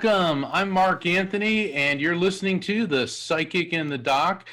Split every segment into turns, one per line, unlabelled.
Welcome. I'm Mark Anthony, and you're listening to The Psychic and the Doc.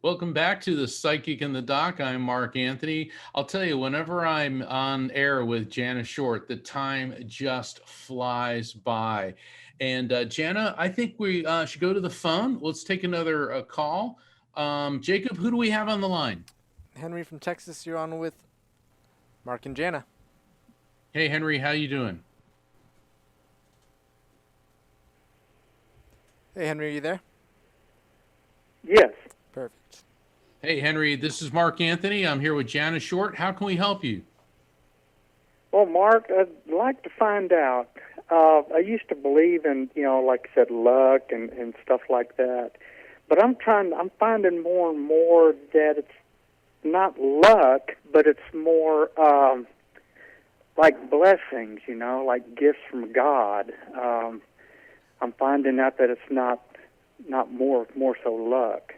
Welcome back to the Psychic and the Doc. I'm Mark Anthony. I'll tell you, whenever I'm on air with Jana Short, the time just flies by. And Jana, I think we should go to the phone. Let's take another call. Jacob, who do we have on the line?
Henry from Texas, you're on with Mark and Jana.
Hey, Henry, how you doing?
Hey, Henry, are you there?
Yes.
Perfect.
Hey, Henry, this is Mark Anthony. I'm here with Jana Short. How can we help you?
Well, Mark, I'd like to find out. I used to believe in, like I said, luck and stuff like that. But I'm finding more and more that it's not luck, but it's more like blessings, like gifts from God. I'm finding out that it's not more so luck.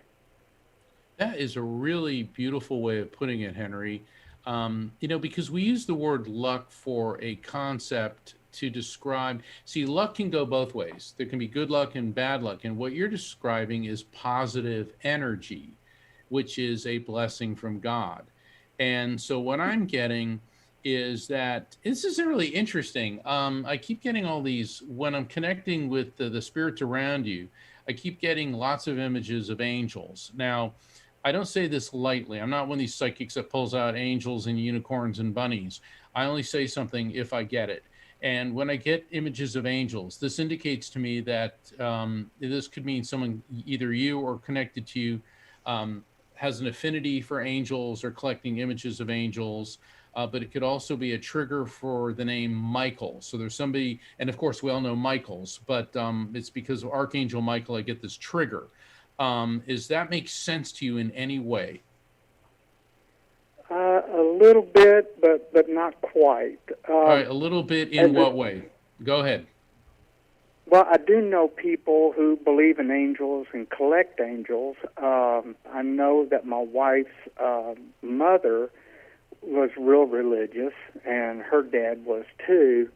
That is a really beautiful way of putting it, Henry. Because we use the word luck for a concept to describe. See, luck can go both ways. There can be good luck and bad luck. And what you're describing is positive energy, which is a blessing from God. And so what I'm getting is that this is really interesting. I keep getting all these, when I'm connecting with the spirits around you, I keep getting lots of images of angels. Now, I don't say this lightly. I'm not one of these psychics that pulls out angels and unicorns and bunnies. I only say something if I get it. And when I get images of angels, this indicates to me that this could mean someone, either you or connected to you, has an affinity for angels or collecting images of angels. But it could also be a trigger for the name Michael. So there's somebody, and of course we all know Michaels, but it's because of Archangel Michael I get this trigger. Does that make sense to you in any way?
A little bit, but not quite.
All right, a little bit in what way? Go ahead.
Well, I do know people who believe in angels and collect angels. I know that my wife's mother was real religious, and her dad was too.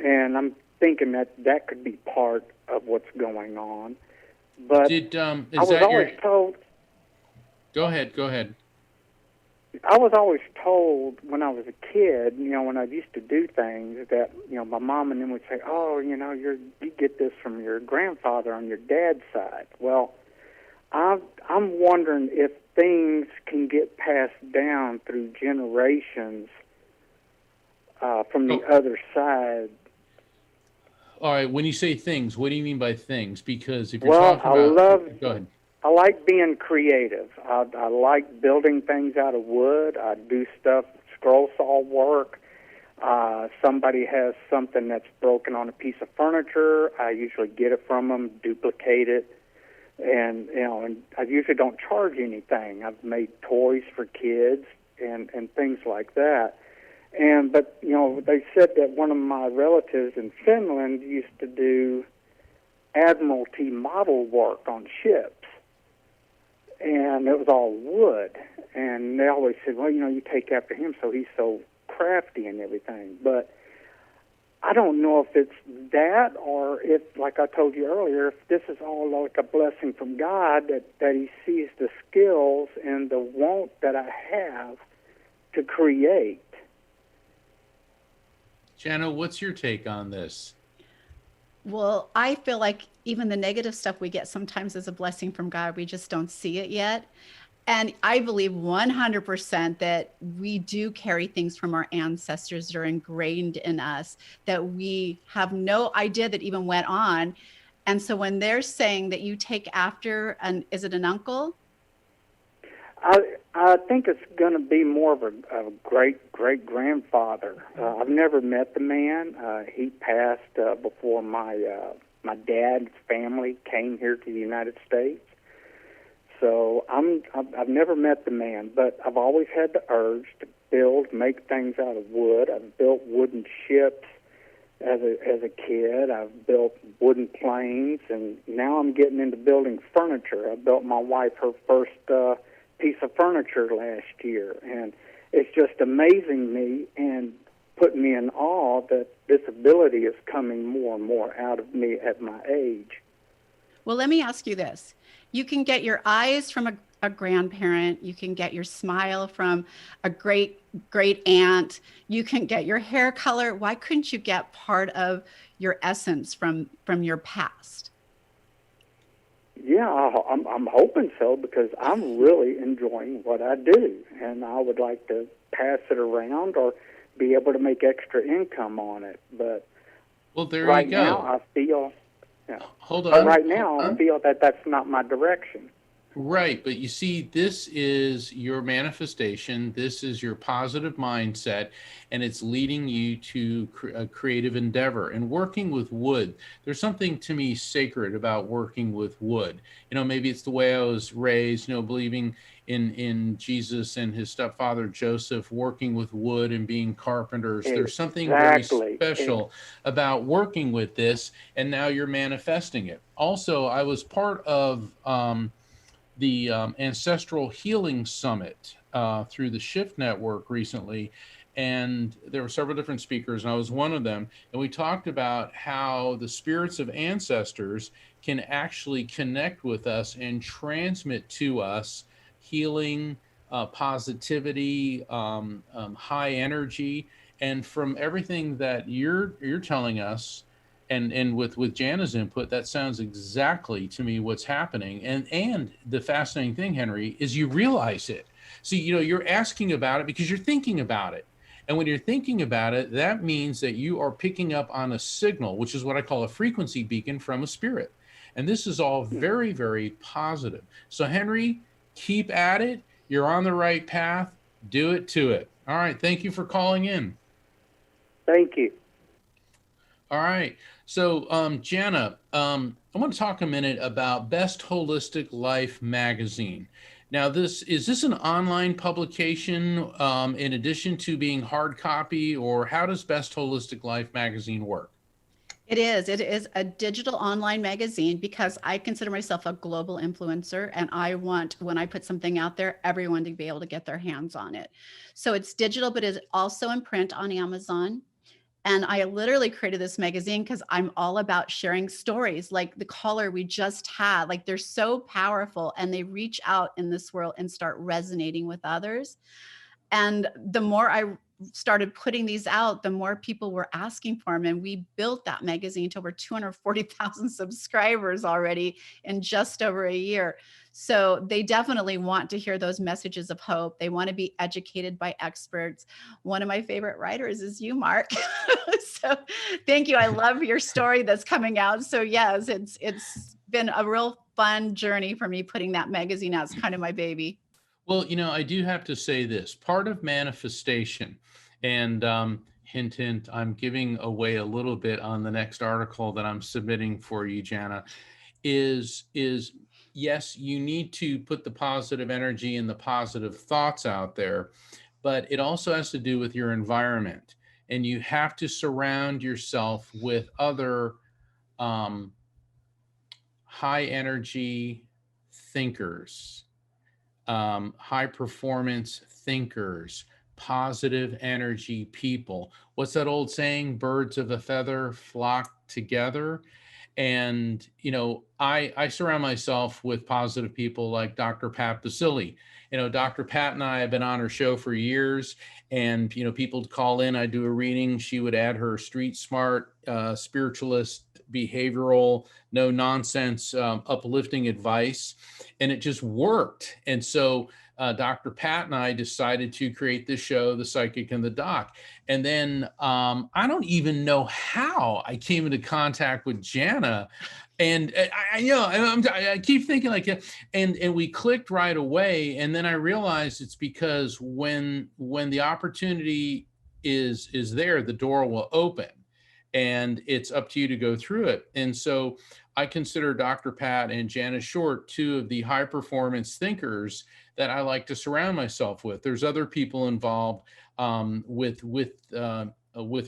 And I'm thinking that could be part of what's going on. But I was always told.
Go ahead.
I was always told when I was a kid, when I used to do things that, my mom and them would say, "Oh, you get this from your grandfather on your dad's side." Well, I'm wondering if things can get passed down through generations from the other side.
All right. When you say things, what do you mean by things? Because if you're talking about, go ahead.
I like being creative. I like building things out of wood. I do stuff, scroll saw work. Somebody has something that's broken on a piece of furniture. I usually get it from them, duplicate it, and I usually don't charge anything. I've made toys for kids and things like that. But they said that one of my relatives in Finland used to do Admiralty model work on ships. And it was all wood. And they always said, well, you take after him, so he's so crafty and everything. But I don't know if it's that or if, like I told you earlier, if this is all like a blessing from God, that he sees the skills and the want that I have to create.
Jana, what's your take on this?
Well, I feel like even the negative stuff we get sometimes is a blessing from God. We just don't see it yet. And I believe 100% that we do carry things from our ancestors that are ingrained in us that we have no idea that even went on. And so when they're saying that you take after, is it an uncle?
I think it's going to be more of a great-great-grandfather. I've never met the man. He passed before my dad's family came here to the United States. So I've never met the man, but I've always had the urge to make things out of wood. I've built wooden ships as a kid. I've built wooden planes, and now I'm getting into building furniture. I built my wife her first piece of furniture last year, and it's just amazing me and putting me in awe that this ability is coming more and more out of me at my age.
Well, let me ask you this. You can get your eyes from a grandparent. You can get your smile from a great aunt. You can get your hair color. Why couldn't you get part of your essence from your past?
Yeah, I'm hoping so because I'm really enjoying what I do, and I would like to pass it around or be able to make extra income on it. But
Well, there you
right now,
go.
I feel, yeah,
Hold
but
on.
right
Hold
now I
on.
feel that that's not my direction.
Right. But you see, this is your manifestation. This is your positive mindset, and it's leading you to a creative endeavor. And working with wood, there's something to me sacred about working with wood. Maybe it's the way I was raised, believing in Jesus and his stepfather Joseph, working with wood and being carpenters. There's something very
Exactly.
special about working with this, and now you're manifesting it. Also, I was part of the Ancestral Healing Summit through the Shift Network recently. And there were several different speakers, and I was one of them. And we talked about how the spirits of ancestors can actually connect with us and transmit to us healing, positivity, high energy. And from everything that you're telling us, and with Jana's input, that sounds exactly to me what's happening. And the fascinating thing, Henry, is you realize it. So you're asking about it because you're thinking about it. And when you're thinking about it, that means that you are picking up on a signal, which is what I call a frequency beacon from a spirit. And this is all very, very positive. So Henry, keep at it. You're on the right path. Do it to it. All right. Thank you for calling in.
Thank you.
All right. So, Jana, I want to talk a minute about Best Holistic Life magazine. Now, is this an online publication in addition to being hard copy, or how does Best Holistic Life magazine work?
It is. It is a digital online magazine because I consider myself a global influencer and I want, when I put something out there, everyone to be able to get their hands on it. So it's digital, but it's also in print on Amazon. And I literally created this magazine because I'm all about sharing stories like the caller we just had. Like they're so powerful and they reach out in this world and start resonating with others. And the more I started putting these out, the more people were asking for them. And we built that magazine to over 240,000 subscribers already in just over a year. So they definitely want to hear those messages of hope. They want to be educated by experts. One of my favorite writers is you, Mark. So thank you. I love your story that's coming out. So yes, it's been a real fun journey for me putting that magazine out. It's kind of my baby.
Well, I do have to say this part of manifestation, and hint, hint, I'm giving away a little bit on the next article that I'm submitting for you, Jana, is yes, you need to put the positive energy and the positive thoughts out there, but it also has to do with your environment. And you have to surround yourself with other um, high energy thinkers, high performance thinkers, positive energy people. What's that old saying? Birds of a feather flock together. And I surround myself with positive people like Dr. Pat Baccili. Dr. Pat and I have been on her show for years, and people would call in, I do a reading, she would add her street smart, spiritualist, behavioral, no nonsense, uplifting advice, and it just worked. And so Dr. Pat and I decided to create this show, The Psychic and the Doc. And then I don't even know how I came into contact with Jana. And I keep thinking like, and we clicked right away. And then I realized it's because when the opportunity is there, the door will open, and it's up to you to go through it. And so I consider Dr. Pat and Jana Short two of the high performance thinkers that I like to surround myself with. There's other people involved with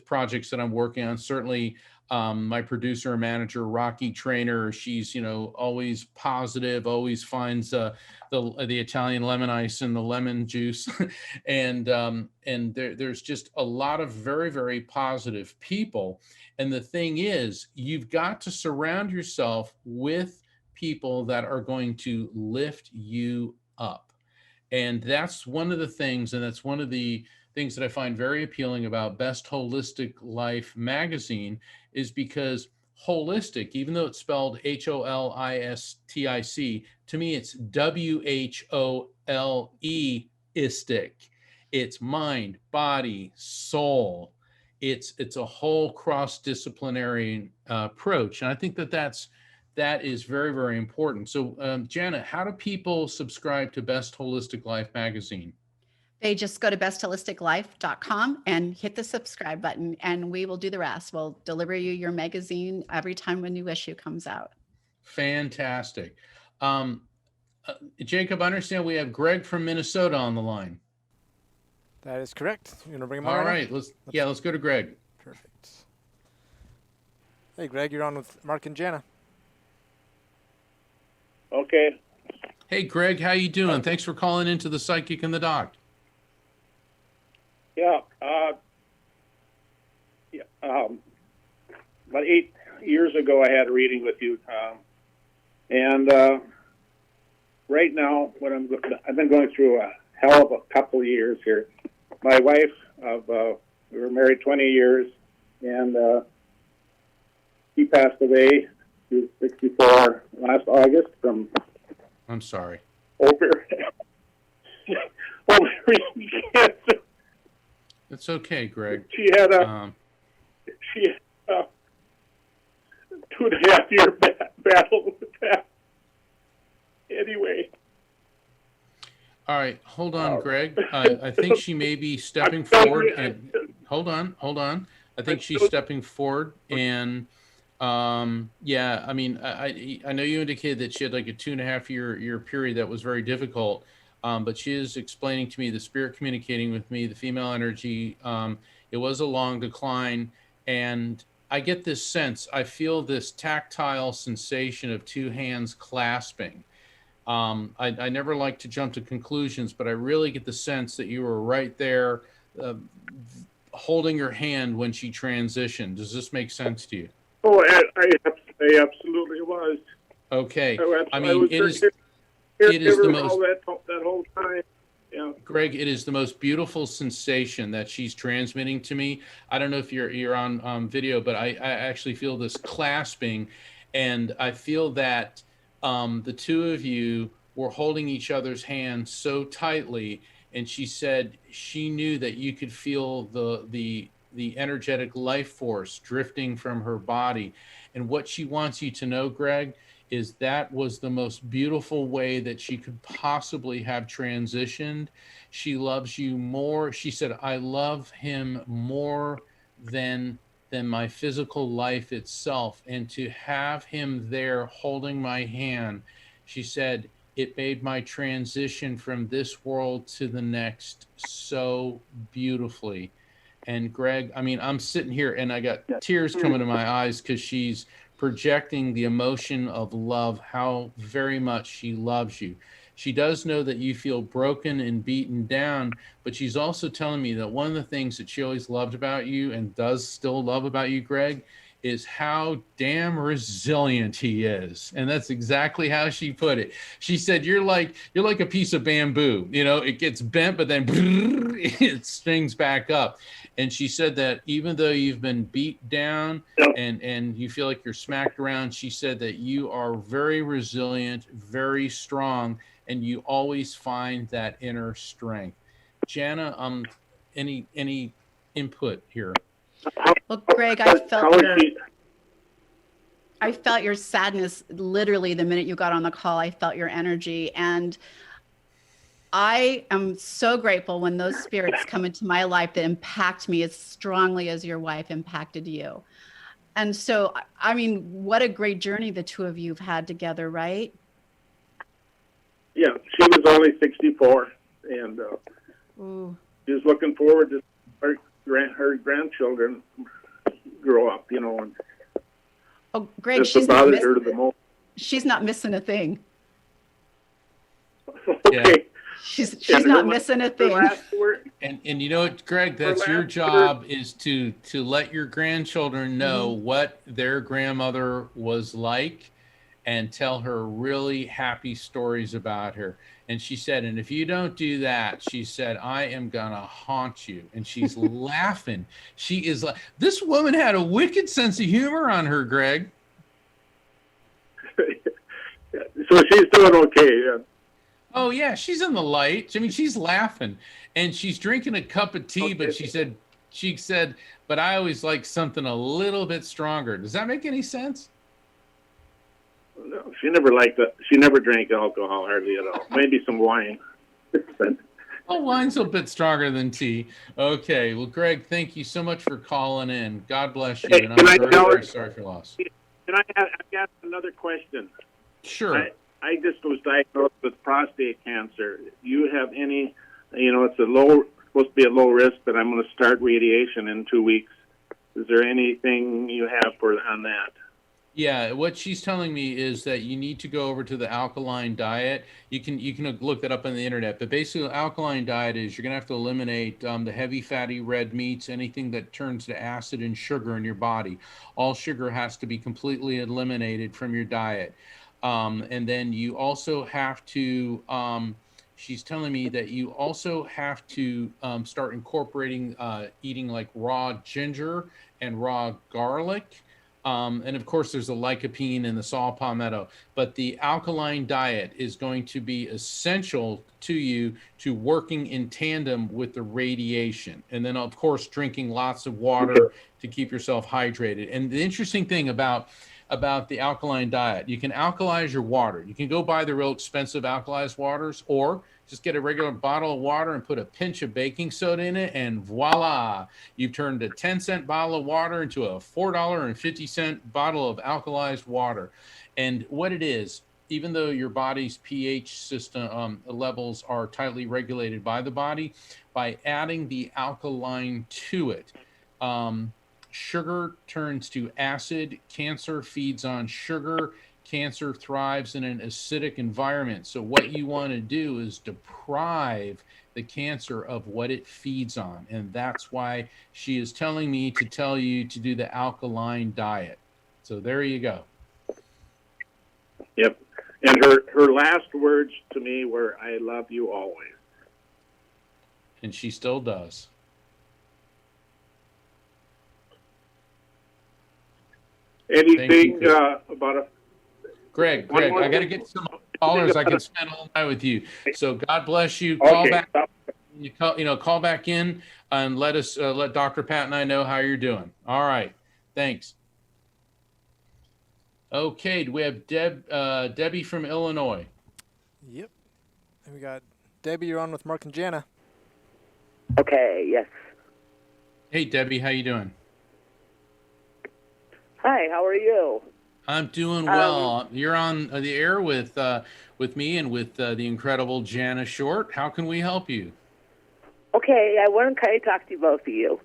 projects that I'm working on. Certainly, my producer and manager, Rocky Trainer, she's always positive, always finds the Italian lemon ice and the lemon juice, and there's just a lot of very, very positive people. And the thing is, you've got to surround yourself with people that are going to lift you up. And that's one of the things, and that's one of the things that I find very appealing about Best Holistic Life magazine, is because holistic, even though it's spelled HOLISTIC, to me it's WHOLE istic. It's mind, body, soul. It's a whole cross-disciplinary approach, and I think that is very, very important. So, Jana, how do people subscribe to Best Holistic Life magazine?
They just go to bestholisticlife.com and hit the subscribe button, and we will do the rest. We'll deliver you your magazine every time a new issue comes out.
Fantastic. Jacob, I understand we have Greg from Minnesota on the line.
That is correct. You want to bring him on?
All right, let's go to Greg.
Perfect. Hey, Greg, you're on with Mark and Jana.
Okay.
Hey, Greg, how you doing? Thanks for calling into the Psychic and the Doc.
Yeah. About 8 years ago, I had a reading with you, and right now, I've been going through a hell of a couple of years here. My wife, we were married 20 years, and she passed away. She was 64 last August from.
I'm sorry.
Ovarian cancer.
It's okay, Greg.
She had a 2.5 year battle with that. Anyway.
All right, hold on, Greg. I think she may be stepping forward. And hold on. I think she's stepping forward, and yeah. I mean, I know you indicated that she had like a 2.5 year period that was very difficult. But she is explaining to me the spirit communicating with me, the female energy. It was a long decline, and I get this sense. I feel this tactile sensation of two hands clasping. I never like to jump to conclusions, but I really get the sense that you were right there, holding her hand when she transitioned. Does this make sense to you?
Oh, I absolutely was.
Okay. I
I
mean,
was
it is the most.
That whole time. Yeah.
Greg, it is the most beautiful sensation that she's transmitting to me. I don't know if you're on video, but I actually feel this clasping, and I feel that the two of you were holding each other's hands so tightly, and she said she knew that you could feel the energetic life force drifting from her body. And what she wants you to know, Greg, is that was the most beautiful way that she could possibly have transitioned. She loves you more. She said, I love him more than my physical life itself. And to have him there holding my hand, she said, it made my transition from this world to the next so beautifully. And Greg, I mean, I'm sitting here and I got tears coming to my eyes because she's projecting the emotion of love, how very much she loves you. She does know that you feel broken and beaten down, but she's also telling me that one of the things that she always loved about you and does still love about you, Greg, is how damn resilient he is. And that's exactly how she put it. She said, you're like a piece of bamboo, it gets bent, but then it springs back up. And she said that even though you've been beat down and you feel like you're smacked around, she said that you are very resilient, very strong, and you always find that inner strength. Jana, any input here?
Well, Greg, I felt your sadness literally the minute you got on the call. I felt your energy, and I am so grateful when those spirits come into my life that impact me as strongly as your wife impacted you. And so, I mean, what a great journey the two of you have had together, right?
Yeah, she was only 64, and she was looking forward to her grandchildren grow up, And
oh, Greg, she's not missing a thing.
Okay.
She's not missing a thing.
And you know what, Greg, that's your job is to let your grandchildren know what their grandmother was like and tell her really happy stories about her. And she said, and if you don't do that, she said, I am going to haunt you. And she's laughing. She is like, this woman had a wicked sense of humor on her, Greg.
So she's doing okay. Yeah.
Oh, yeah. She's in the light. I mean, she's laughing and she's drinking a cup of tea, but she said, but I always like something a little bit stronger. Does that make any sense?
No, she never liked it. She never drank alcohol hardly at all. Maybe some wine.
Oh, wine's a bit stronger than tea. Okay. Well, Greg, thank you so much for calling in. God bless you.
Hey,
And I'm very, very sorry for your loss.
Can I've got another question.
Sure.
I just was diagnosed with prostate cancer. You have any, it's supposed to be a low risk, but I'm going to start radiation in 2 weeks. Is there anything you have on that?
Yeah, what she's telling me is that you need to go over to the alkaline diet. You can look that up on the internet, but basically, the alkaline diet is you're going to have to eliminate the heavy fatty red meats, anything that turns to acid and sugar in your body. All sugar has to be completely eliminated from your diet, and then you also have to. She's telling me that you also have to start incorporating eating like raw ginger and raw garlic. And of course, there's the lycopene and the saw palmetto, but the alkaline diet is going to be essential to you to working in tandem with the radiation. And then, of course, drinking lots of water to keep yourself hydrated. And the interesting thing about the alkaline diet, you can alkalize your water. You can go buy the real expensive alkalized waters, or just get a regular bottle of water and put a pinch of baking soda in it, and voila, you've turned a 10-cent bottle of water into a $4.50 bottle of alkalized water. And what it is, even though your body's pH system levels are tightly regulated by the body, by adding the alkaline to it, sugar turns to acid. Cancer feeds on sugar. Cancer thrives in an acidic environment. So what you want to do is deprive the cancer of what it feeds on. And that's why she is telling me to tell you to do the alkaline diet. So there you go.
Yep. And her last words to me were, I love you always.
And she still does.
Anything about a...
Greg, I got to get some callers. I can spend all night with you. So God bless you. Call back. Call back in and let Dr. Pat and I know how you're doing. All right. Thanks. Okay. Do we have Debbie from Illinois?
Yep. And we got Debbie. You're on with Mark and Jana.
Okay. Yes.
Hey, Debbie. How you doing?
Hi. How are you?
I'm doing well. You're on the air with me and with the incredible Jana Short. How can we help you?
Okay, I want to kind of talk to both of you.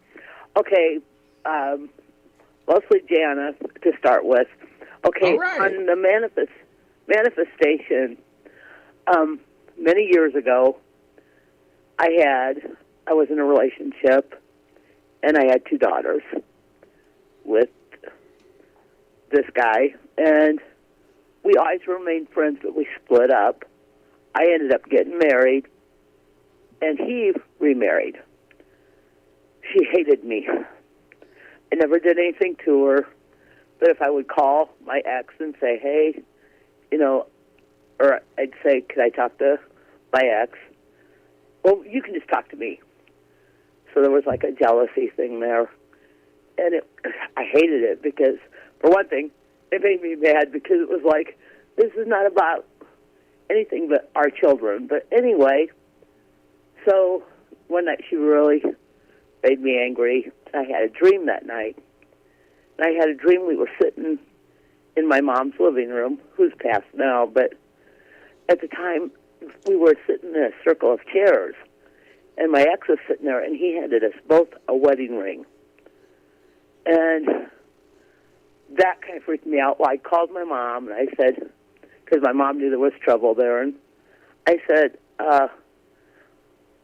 Okay, mostly Jana to start with. Okay,
right.
On the manifestation, many years ago, I was in a relationship, and I had 2 daughters with this guy, and we always remained friends, but we split up. I ended up getting married, and he remarried. She hated me. I never did anything to her, but if I would call my ex and say, hey, or I'd say, could I talk to my ex? Well, you can just talk to me. So there was like a jealousy thing there, and I hated it because, for one thing, it made me mad because it was like, this is not about anything but our children. But anyway, so one night she really made me angry. I had a dream that night. And I had a dream we were sitting in my mom's living room, who's passed now, but at the time we were sitting in a circle of chairs. And my ex was sitting there, and he handed us both a wedding ring. And that kind of freaked me out. Well, I called my mom, and I said, because my mom knew there was trouble there, and I said,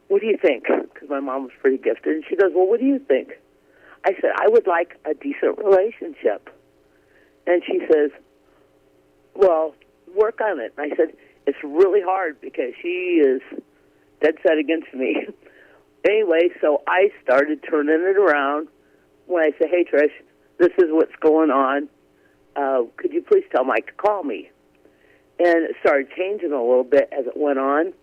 what do you think? Because my mom was pretty gifted. And she goes, well, what do you think? I said, I would like a decent relationship. And she says, well, work on it. And I said, it's really hard because she is dead set against me. Anyway, so I started turning it around when I said, hey, Trish, this is what's going on. Could you please tell Mike to call me? And it started changing a little bit as it went on.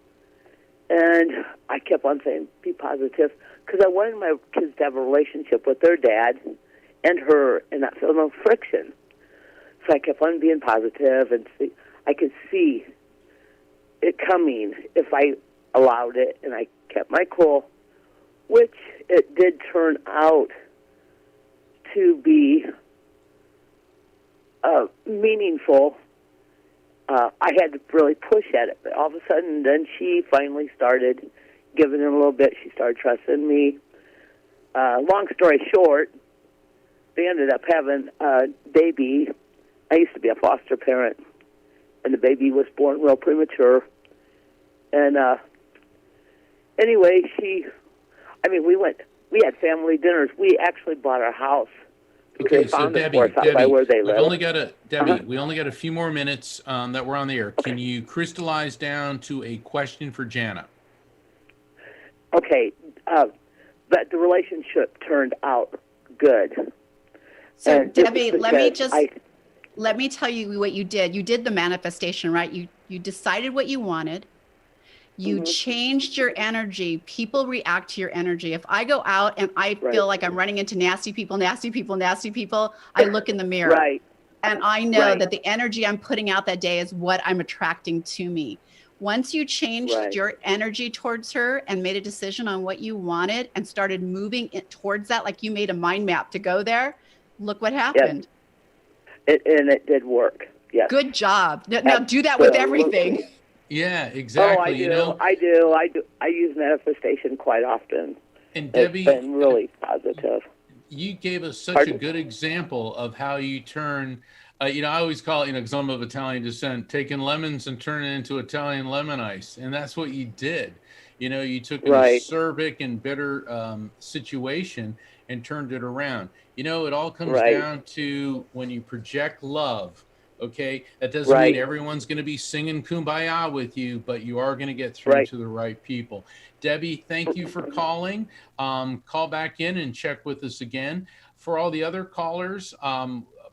And I kept on saying, be positive, because I wanted my kids to have a relationship with their dad and her and not feel no friction. So I kept on being positive, and I could see it coming if I allowed it, and I kept my cool, which it did turn out to be meaningful. I had to really push at it, but all of a sudden, then she finally started giving in a little bit. She started trusting me. Long story short, they ended up having a baby. I used to be a foster parent, and the baby was born real premature. And anyway, we had family dinners. We actually bought our house.
Okay, so Debbie,
where they live.
We only got a few more minutes that we're on the air. Okay. Can you crystallize down to a question for Jana?
Okay, but the relationship turned out good.
So
and
Debbie, let me tell you what you did. You did the manifestation, right? You decided what you wanted. You changed your energy. People react to your energy. If I go out and I feel like I'm running into nasty people, I look in the mirror.
Right.
And I know that the energy I'm putting out that day is what I'm attracting to me. Once you changed your energy towards her and made a decision on what you wanted and started moving it towards that, like you made a mind map to go there, look what happened.
Yes. It did work. Yes.
Good job. Now do that with everything.
Yeah, exactly.
Oh, I do. I use manifestation quite often.
And Debbie,
it's been really positive.
You gave us such a good example of how you turn. I always call it, because I'm of Italian descent, taking lemons and turning it into Italian lemon ice, and that's what you did. You took an acerbic and bitter situation and turned it around. It all comes down to when you project love. Okay, that doesn't mean everyone's going to be singing Kumbaya with you, but you are going to get through to the right people. Debbie, thank you for calling. Call back in and check with us again. For all the other callers,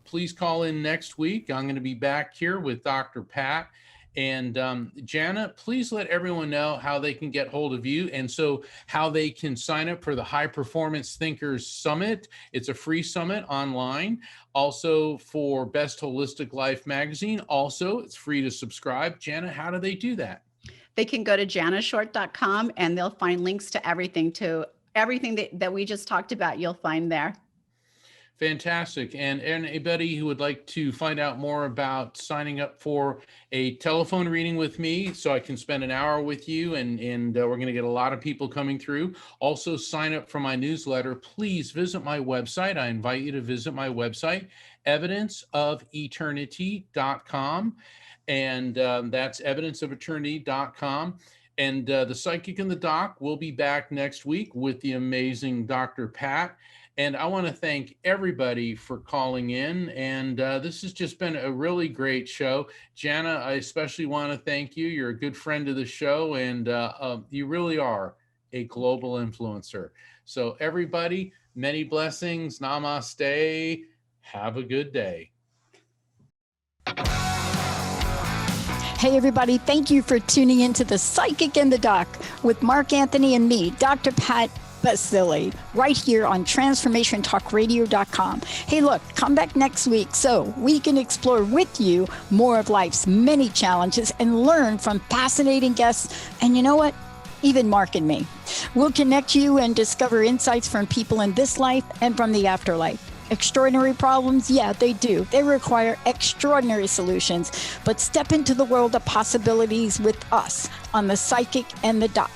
please call in next week. I'm going to be back here with Dr. Pat. And Jana, please let everyone know how they can get hold of you, and so how they can sign up for the High Performance Thinkers Summit. It's a free summit online. Also for Best Holistic Life magazine. Also, it's free to subscribe. Jana, how do they do that?
They can go to janashort.com and they'll find links to everything that we just talked about. You'll find there.
Fantastic. And anybody who would like to find out more about signing up for a telephone reading with me so I can spend an hour with you, and we're going to get a lot of people coming through. Also sign up for my newsletter. Please visit my website. I invite you to visit my website, evidenceofeternity.com. And that's evidenceofeternity.com. And the Psychic and the Doc will be back next week with the amazing Dr. Pat. And I want to thank everybody for calling in. And this has just been a really great show. Jana, I especially want to thank you. You're a good friend of the show, and you really are a global influencer. So everybody, many blessings. Namaste. Have a good day.
Hey, everybody. Thank you for tuning into the Psychic and the Doc with Mark Anthony and me, Dr. Pat Baccili, right here on TransformationTalkRadio.com. Hey, look, come back next week so we can explore with you more of life's many challenges and learn from fascinating guests. And you know what? Even Mark and me. We'll connect you and discover insights from people in this life and from the afterlife. Extraordinary problems? Yeah, they do. They require extraordinary solutions. But step into the world of possibilities with us on the Psychic and the Doc.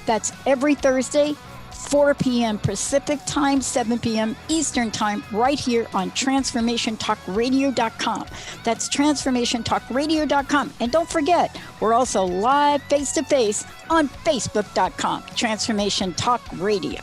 That's every Thursday, 4 p.m. Pacific Time, 7 p.m. Eastern Time, right here on TransformationTalkRadio.com. That's TransformationTalkRadio.com. And don't forget, we're also live face-to-face on Facebook.com, Transformation Talk Radio.